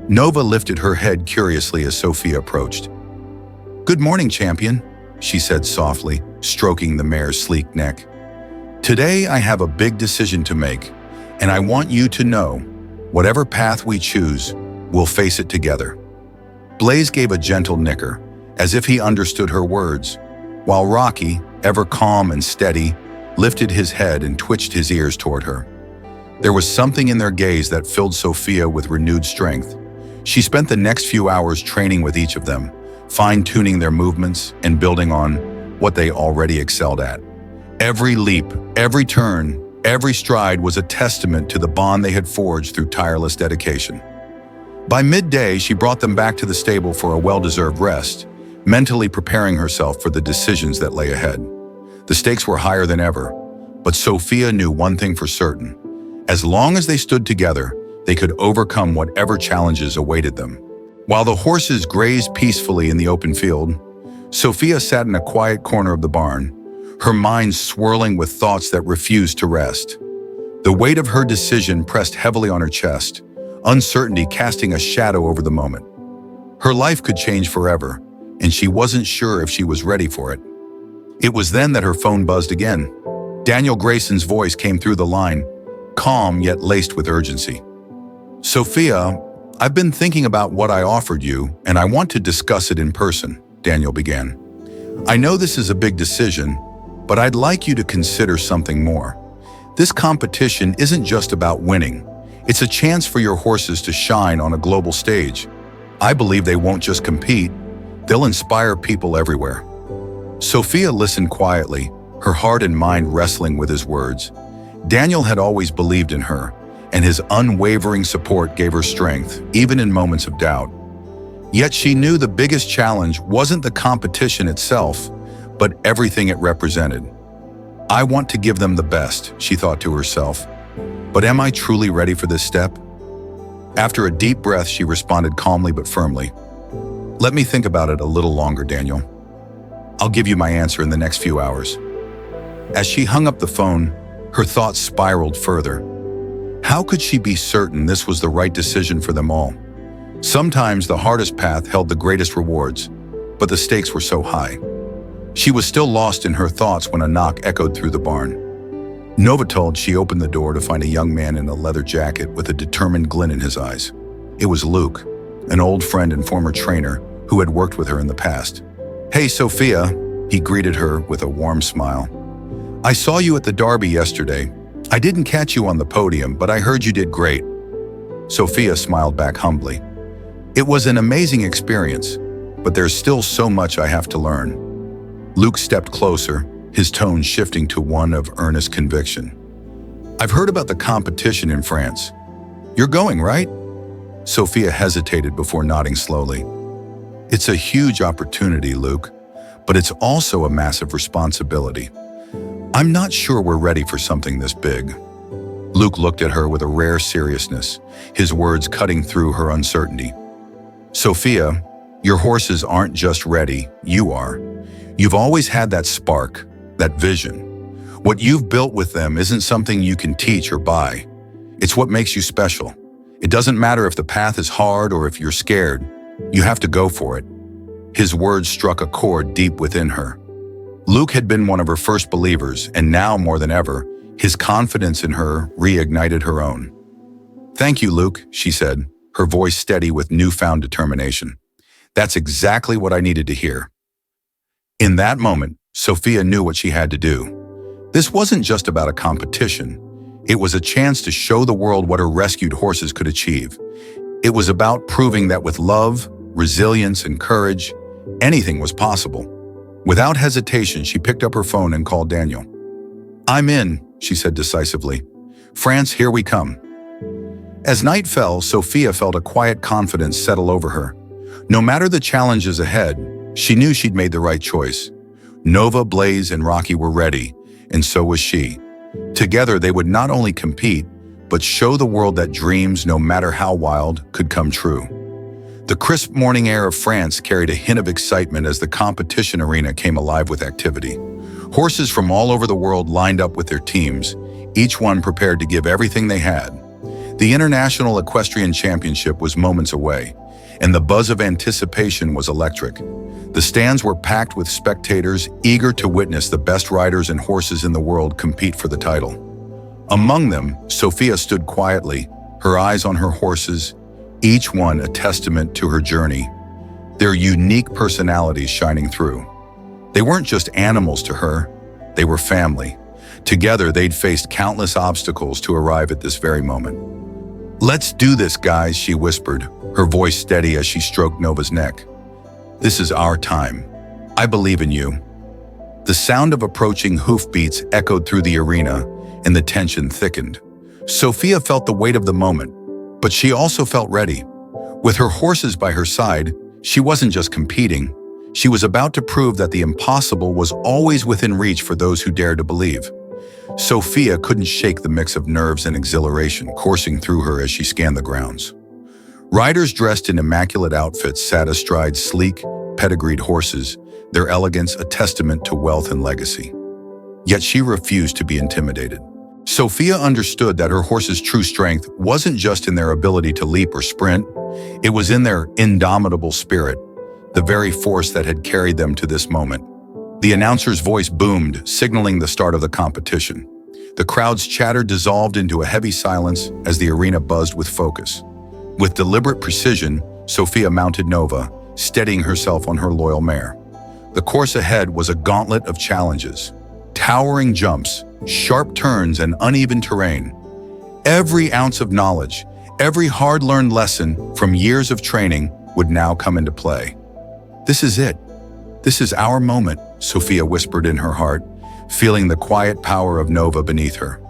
Nova lifted her head curiously as Sophia approached. "Good morning, champion," she said softly, stroking the mare's sleek neck. "Today I have a big decision to make, and I want you to know, whatever path we choose, we'll face it together." Blaze gave a gentle nicker, as if he understood her words, while Rocky, ever calm and steady, lifted his head and twitched his ears toward her. There was something in their gaze that filled Sophia with renewed strength. She spent the next few hours training with each of them, fine-tuning their movements and building on what they already excelled at. Every leap, every turn, every stride was a testament to the bond they had forged through tireless dedication. By midday, she brought them back to the stable for a well-deserved rest, mentally preparing herself for the decisions that lay ahead. The stakes were higher than ever, but Sophia knew one thing for certain. As long as they stood together, they could overcome whatever challenges awaited them. While the horses grazed peacefully in the open field, Sophia sat in a quiet corner of the barn, her mind swirling with thoughts that refused to rest. The weight of her decision pressed heavily on her chest, uncertainty casting a shadow over the moment. Her life could change forever, and she wasn't sure if she was ready for it. It was then that her phone buzzed again. Daniel Grayson's voice came through the line, calm yet laced with urgency. "Sophia, I've been thinking about what I offered you, and I want to discuss it in person," Daniel began. "I know this is a big decision, but I'd like you to consider something more. This competition isn't just about winning. It's a chance for your horses to shine on a global stage. I believe they won't just compete, they'll inspire people everywhere." Sophia listened quietly, her heart and mind wrestling with his words. Daniel had always believed in her, and his unwavering support gave her strength, even in moments of doubt. Yet she knew the biggest challenge wasn't the competition itself, but everything it represented. "I want to give them the best," she thought to herself. "But am I truly ready for this step?" After a deep breath, she responded calmly but firmly. "Let me think about it a little longer, Daniel. I'll give you my answer in the next few hours." As she hung up the phone, her thoughts spiraled further. How could she be certain this was the right decision for them all? Sometimes the hardest path held the greatest rewards, but the stakes were so high. She was still lost in her thoughts when a knock echoed through the barn. Nova told she opened the door to find a young man in a leather jacket with a determined glint in his eyes. It was Luke, an old friend and former trainer who had worked with her in the past. "Hey, Sophia," he greeted her with a warm smile. "I saw you at the Derby yesterday. I didn't catch you on the podium, but I heard you did great." Sophia smiled back humbly. "It was an amazing experience, but there's still so much I have to learn." Luke stepped closer, his tone shifting to one of earnest conviction. "I've heard about the competition in France. You're going, right?" Sophia hesitated before nodding slowly. "It's a huge opportunity, Luke, but it's also a massive responsibility. I'm not sure we're ready for something this big." Luke looked at her with a rare seriousness, his words cutting through her uncertainty. "Sophia, your horses aren't just ready, you are. You've always had that spark, that vision. What you've built with them isn't something you can teach or buy. It's what makes you special. It doesn't matter if the path is hard or if you're scared. You have to go for it." His words struck a chord deep within her. Luke had been one of her first believers, and now more than ever, his confidence in her reignited her own. "Thank you, Luke," she said, her voice steady with newfound determination. "That's exactly what I needed to hear." In that moment, Sophia knew what she had to do. This wasn't just about a competition. It was a chance to show the world what her rescued horses could achieve. It was about proving that with love, resilience, and courage, anything was possible. Without hesitation, she picked up her phone and called Daniel. "I'm in," she said decisively. "France, here we come." As night fell, Sophia felt a quiet confidence settle over her. No matter the challenges ahead, she knew she'd made the right choice. Nova, Blaze, and Rocky were ready, and so was she. Together, they would not only compete, but show the world that dreams, no matter how wild, could come true. The crisp morning air of France carried a hint of excitement as the competition arena came alive with activity. Horses from all over the world lined up with their teams, each one prepared to give everything they had. The International Equestrian Championship was moments away, and the buzz of anticipation was electric. The stands were packed with spectators eager to witness the best riders and horses in the world compete for the title. Among them, Sophia stood quietly, her eyes on her horses, each one a testament to her journey, their unique personalities shining through. They weren't just animals to her, they were family. Together, they'd faced countless obstacles to arrive at this very moment. "Let's do this, guys," she whispered, her voice steady as she stroked Nova's neck. "This is our time. I believe in you." The sound of approaching hoofbeats echoed through the arena, and the tension thickened. Sophia felt the weight of the moment, but she also felt ready. With her horses by her side, she wasn't just competing. She was about to prove that the impossible was always within reach for those who dared to believe. Sophia couldn't shake the mix of nerves and exhilaration coursing through her as she scanned the grounds. Riders dressed in immaculate outfits sat astride sleek, pedigreed horses, their elegance a testament to wealth and legacy. Yet she refused to be intimidated. Sophia understood that her horses' true strength wasn't just in their ability to leap or sprint, it was in their indomitable spirit, the very force that had carried them to this moment. The announcer's voice boomed, signaling the start of the competition. The crowd's chatter dissolved into a heavy silence as the arena buzzed with focus. With deliberate precision, Sophia mounted Nova, steadying herself on her loyal mare. The course ahead was a gauntlet of challenges. Towering jumps, sharp turns, and uneven terrain. Every ounce of knowledge, every hard-learned lesson from years of training would now come into play. "This is it. This is our moment," Sophia whispered in her heart, feeling the quiet power of Nova beneath her.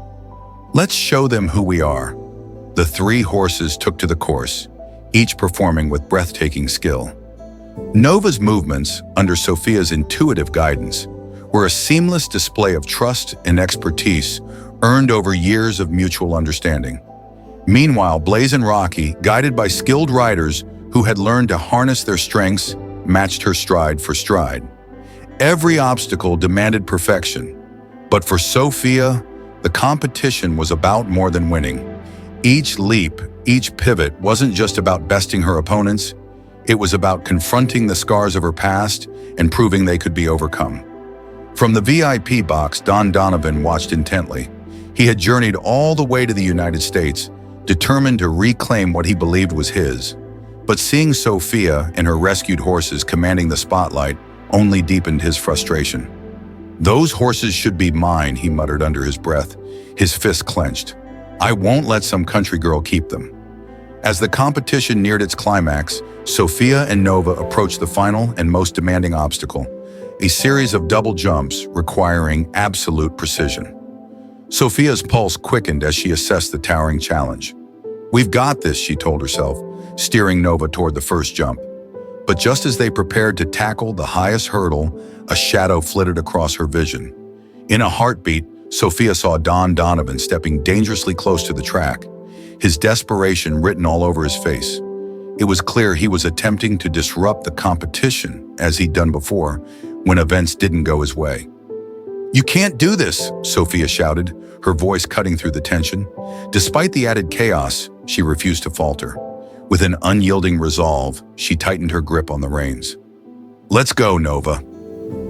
"Let's show them who we are." The three horses took to the course, each performing with breathtaking skill. Nova's movements, under Sophia's intuitive guidance, were a seamless display of trust and expertise earned over years of mutual understanding. Meanwhile, Blaze and Rocky, guided by skilled riders who had learned to harness their strengths, matched her stride for stride. Every obstacle demanded perfection, but for Sophia, the competition was about more than winning. Each leap, each pivot wasn't just about besting her opponents, it was about confronting the scars of her past and proving they could be overcome. From the VIP box, Don Donovan watched intently. He had journeyed all the way to the United States, determined to reclaim what he believed was his. But seeing Sophia and her rescued horses commanding the spotlight only deepened his frustration. "Those horses should be mine," he muttered under his breath, his fist clenched. "I won't let some country girl keep them." As the competition neared its climax, Sophia and Nova approached the final and most demanding obstacle, a series of double jumps requiring absolute precision. Sophia's pulse quickened as she assessed the towering challenge. "We've got this," she told herself, steering Nova toward the first jump. But just as they prepared to tackle the highest hurdle, a shadow flitted across her vision. In a heartbeat, Sophia saw Don Donovan stepping dangerously close to the track, his desperation written all over his face. It was clear he was attempting to disrupt the competition, as he'd done before, when events didn't go his way. "You can't do this," Sophia shouted, her voice cutting through the tension. Despite the added chaos, she refused to falter. With an unyielding resolve, she tightened her grip on the reins. "Let's go, Nova."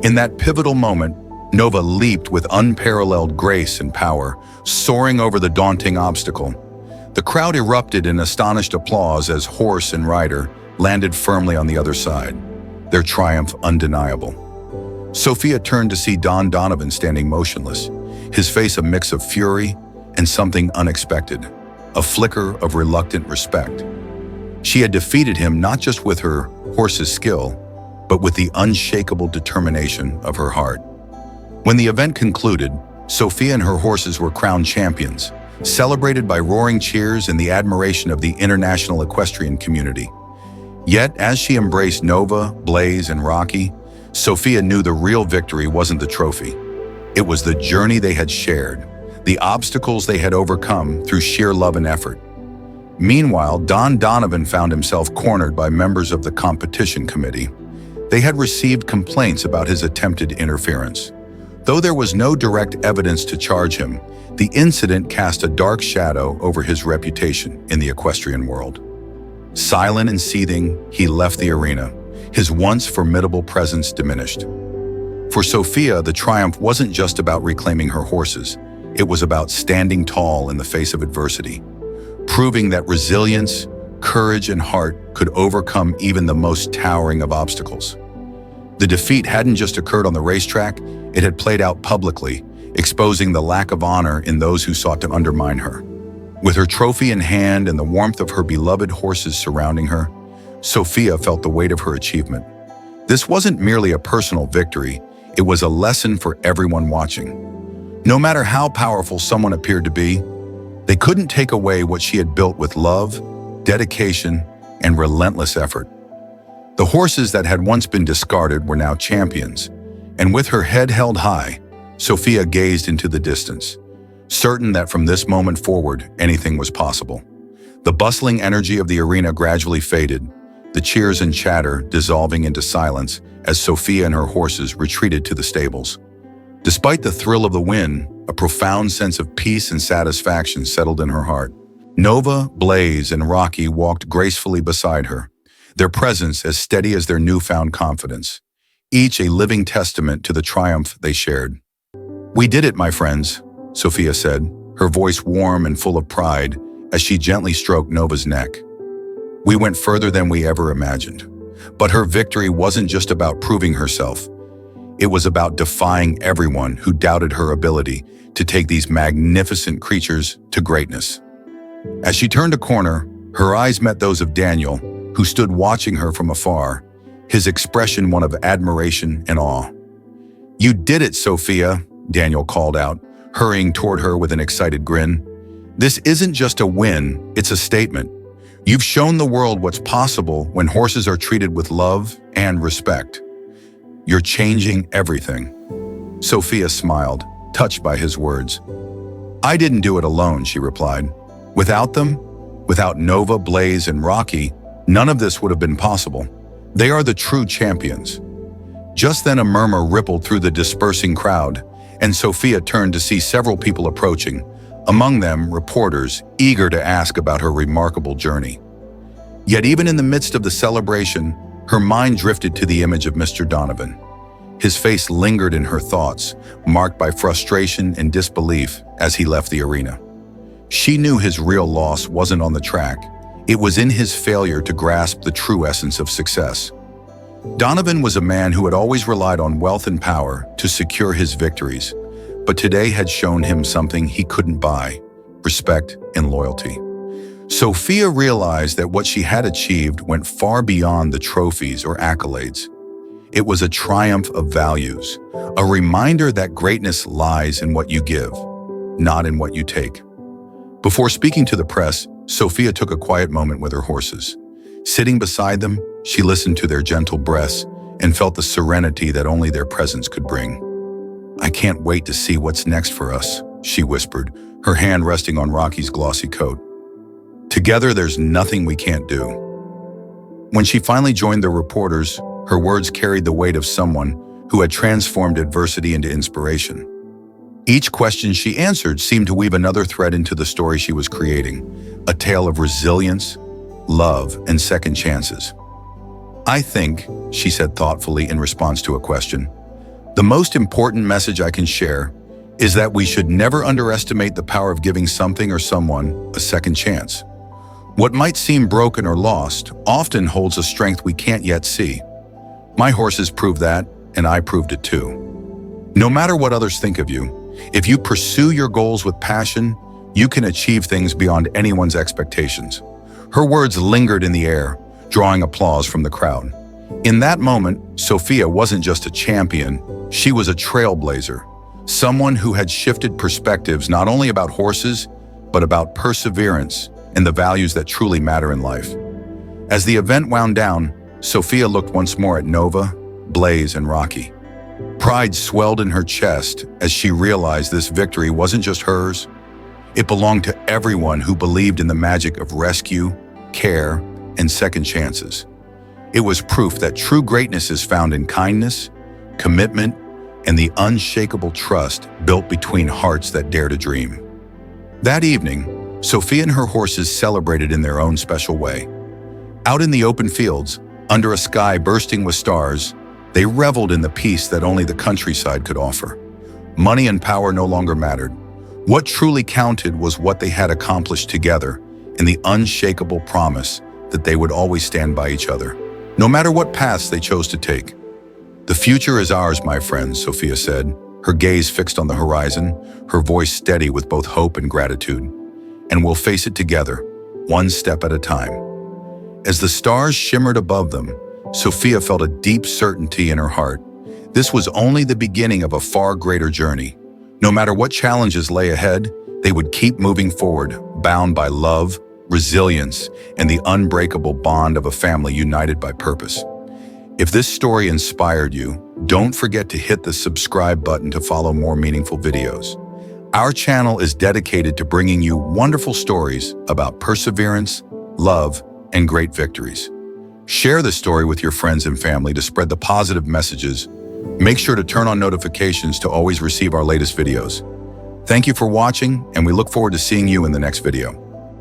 In that pivotal moment, Nova leaped with unparalleled grace and power, soaring over the daunting obstacle. The crowd erupted in astonished applause as horse and rider landed firmly on the other side, their triumph undeniable. Sophia turned to see Don Donovan standing motionless, his face a mix of fury and something unexpected, a flicker of reluctant respect. She had defeated him not just with her horse's skill, but with the unshakable determination of her heart. When the event concluded, Sophia and her horses were crowned champions, celebrated by roaring cheers and the admiration of the international equestrian community. Yet, as she embraced Nova, Blaze, and Rocky, Sophia knew the real victory wasn't the trophy. It was the journey they had shared, the obstacles they had overcome through sheer love and effort. Meanwhile, Don Donovan found himself cornered by members of the competition committee. They had received complaints about his attempted interference. Though there was no direct evidence to charge him, the incident cast a dark shadow over his reputation in the equestrian world. Silent and seething, he left the arena, his once formidable presence diminished. For Sophia, the triumph wasn't just about reclaiming her horses. It was about standing tall in the face of adversity, proving that resilience, courage, and heart could overcome even the most towering of obstacles. The defeat hadn't just occurred on the racetrack, it had played out publicly, exposing the lack of honor in those who sought to undermine her. With her trophy in hand and the warmth of her beloved horses surrounding her, Sophia felt the weight of her achievement. This wasn't merely a personal victory, it was a lesson for everyone watching. No matter how powerful someone appeared to be, they couldn't take away what she had built with love, dedication, and relentless effort. The horses that had once been discarded were now champions, and with her head held high, Sophia gazed into the distance, certain that from this moment forward, anything was possible. The bustling energy of the arena gradually faded, the cheers and chatter dissolving into silence as Sophia and her horses retreated to the stables. Despite the thrill of the win, a profound sense of peace and satisfaction settled in her heart. Nova, Blaze, and Rocky walked gracefully beside her, their presence as steady as their newfound confidence, each a living testament to the triumph they shared. "We did it, my friends," Sophia said, her voice warm and full of pride as she gently stroked Nova's neck. "We went further than we ever imagined." But her victory wasn't just about proving herself. It was about defying everyone who doubted her ability to take these magnificent creatures to greatness. As she turned a corner, her eyes met those of Daniel, who stood watching her from afar, his expression one of admiration and awe. "You did it, Sophia," Daniel called out, hurrying toward her with an excited grin. "This isn't just a win, it's a statement. You've shown the world what's possible when horses are treated with love and respect. You're changing everything." Sophia smiled, touched by his words. "I didn't do it alone," she replied. "Without them, without Nova, Blaze, and Rocky, none of this would have been possible. They are the true champions." Just then a murmur rippled through the dispersing crowd, and Sophia turned to see several people approaching, among them reporters eager to ask about her remarkable journey. Yet even in the midst of the celebration, her mind drifted to the image of Mr. Donovan. His face lingered in her thoughts, marked by frustration and disbelief as he left the arena. She knew his real loss wasn't on the track. It was in his failure to grasp the true essence of success. Donovan was a man who had always relied on wealth and power to secure his victories, but today had shown him something he couldn't buy: respect and loyalty. Sophia realized that what she had achieved went far beyond the trophies or accolades. It was a triumph of values, a reminder that greatness lies in what you give, not in what you take. Before speaking to the press, Sophia took a quiet moment with her horses. Sitting beside them, she listened to their gentle breaths and felt the serenity that only their presence could bring. "I can't wait to see what's next for us," she whispered, her hand resting on Rocky's glossy coat. "Together, there's nothing we can't do." When she finally joined the reporters, her words carried the weight of someone who had transformed adversity into inspiration. Each question she answered seemed to weave another thread into the story she was creating, a tale of resilience, love, and second chances. "I think," she said thoughtfully in response to a question, "the most important message I can share is that we should never underestimate the power of giving something or someone a second chance. What might seem broken or lost often holds a strength we can't yet see. My horses proved that, and I proved it too. No matter what others think of you, if you pursue your goals with passion, you can achieve things beyond anyone's expectations." Her words lingered in the air, drawing applause from the crowd. In that moment, Sophia wasn't just a champion, she was a trailblazer, someone who had shifted perspectives not only about horses, but about perseverance and the values that truly matter in life. As the event wound down, Sophia looked once more at Nova, Blaze, and Rocky. Pride swelled in her chest as she realized this victory wasn't just hers. It belonged to everyone who believed in the magic of rescue, care, and second chances. It was proof that true greatness is found in kindness, commitment, and the unshakable trust built between hearts that dare to dream. That evening, Sophia and her horses celebrated in their own special way. Out in the open fields, under a sky bursting with stars, they reveled in the peace that only the countryside could offer. Money and power no longer mattered. What truly counted was what they had accomplished together and the unshakable promise that they would always stand by each other, no matter what paths they chose to take. "The future is ours, my friends," Sophia said, her gaze fixed on the horizon, her voice steady with both hope and gratitude. And we'll face it together, one step at a time. As the stars shimmered above them, Sophia felt a deep certainty in her heart. This was only the beginning of a far greater journey. No matter what challenges lay ahead, they would keep moving forward, bound by love, resilience, and the unbreakable bond of a family united by purpose. If this story inspired you, don't forget to hit the subscribe button to follow more meaningful videos. Our channel is dedicated to bringing you wonderful stories about perseverance, love, and great victories. Share this story with your friends and family to spread the positive messages. Make sure to turn on notifications to always receive our latest videos. Thank you for watching, and we look forward to seeing you in the next video.